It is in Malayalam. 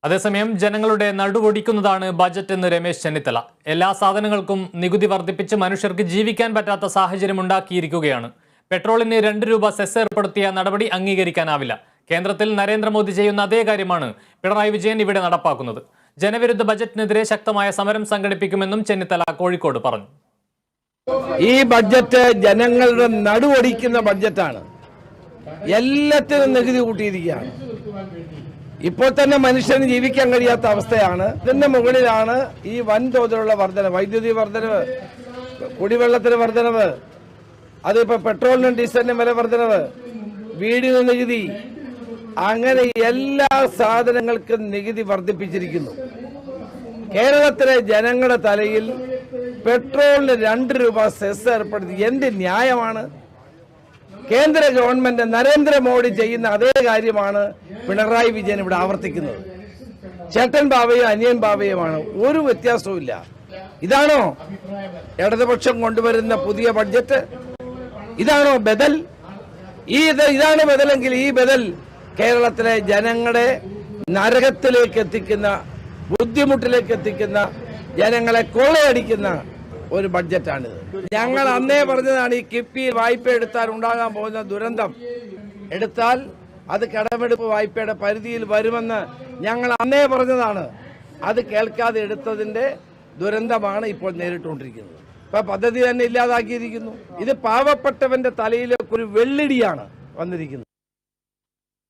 അതേസമയം ജനങ്ങളുടെ നടുവൊടിക്കുന്നതാണ് ബജറ്റ് എന്ന് രമേശ് ചെന്നിത്തല. എല്ലാ സാധനങ്ങൾക്കും നികുതി വർദ്ധിപ്പിച്ച് മനുഷ്യർക്ക് ജീവിക്കാൻ പറ്റാത്ത സാഹചര്യം ഉണ്ടാക്കിയിരിക്കുകയാണ്. പെട്രോളിന് 2 രൂപ സെസ് ഏർപ്പെടുത്തിയ നടപടി അംഗീകരിക്കാനാവില്ല. കേന്ദ്രത്തിൽ നരേന്ദ്രമോദി ചെയ്യുന്ന അതേ കാര്യമാണ് പിണറായി വിജയൻ ഇവിടെ നടപ്പാക്കുന്നത്. ജനവിരുദ്ധ ബജറ്റിനെതിരെ ശക്തമായ സമരം സംഘടിപ്പിക്കുമെന്നും ചെന്നിത്തല കോഴിക്കോട് പറഞ്ഞു. ഈ ബഡ്ജറ്റ് ജനങ്ങളുടെ നടുവൊടിക്കുന്ന ബഡ്ജറ്റാണ്. എല്ലാത്തിനും നികുതി കൂട്ടിയിരിക്കുകയാണ്. ഇപ്പോൾ തന്നെ മനുഷ്യന് ജീവിക്കാൻ കഴിയാത്ത അവസ്ഥയാണ്. ഇതിന്റെ മുകളിലാണ് ഈ വൻതോതിലുള്ള വർധനവ്, വൈദ്യുതി വർധനവ്, കുടിവെള്ളത്തിന് വർധനവ്, അതിപ്പോ പെട്രോളിനും ഡീസലിനും വില വർധനവ്, വീടിന് നികുതി, അങ്ങനെ എല്ലാ സാധനങ്ങൾക്കും നികുതി വർദ്ധിപ്പിച്ചിരിക്കുന്നു. കേരളത്തിലെ ജനങ്ങളുടെ തലയിൽ പെട്രോളിന് 2 രൂപ സെസ് ഏർപ്പെടുത്തി എന്ത് ന്യായമാണ്? കേന്ദ്ര ഗവൺമെന്റ് നരേന്ദ്രമോദി ചെയ്യുന്ന അതേ കാര്യമാണ് പിണറായി വിജയൻ ഇവിടെ ആവർത്തിക്കുന്നത്. ചേട്ടൻ ബാവയും അനിയൻ ബാവയുമാണ്, ഒരു വ്യത്യാസവും ഇല്ല. ഇതാണോ ഇടതുപക്ഷം കൊണ്ടുവരുന്ന പുതിയ ബഡ്ജറ്റ്? ഇതാണോ ബദൽ? ഇതാണ് ബദലെങ്കിൽ ഈ ബദൽ കേരളത്തിലെ ജനങ്ങളെ നരകത്തിലേക്ക് എത്തിക്കുന്ന, ബുദ്ധിമുട്ടിലേക്ക് എത്തിക്കുന്ന, ജനങ്ങളെ കൊള്ളയടിക്കുന്ന ഒരു ബഡ്ജറ്റാണിത്. ഞങ്ങൾ അന്നേ പറഞ്ഞതാണ്, ഈ കിഫ്ബിയിൽ വായ്പ എടുത്താൽ ഉണ്ടാകാൻ പോകുന്ന ദുരന്തം. എടുത്താൽ അത് കടമെടുപ്പ് വായ്പയുടെ പരിധിയിൽ വരുമെന്ന് ഞങ്ങൾ അന്നേ പറഞ്ഞതാണ്. അത് കേൾക്കാതെ എടുത്തതിന്റെ ദുരന്തമാണ് ഇപ്പോൾ നേരിട്ടുകൊണ്ടിരിക്കുന്നത്. ഇപ്പൊ പദ്ധതി തന്നെ ഇല്ലാതാക്കിയിരിക്കുന്നു. ഇത് പാവപ്പെട്ടവന്റെ തലയിലേക്ക് ഒരു വെള്ളിടിയാണ് വന്നിരിക്കുന്നത്.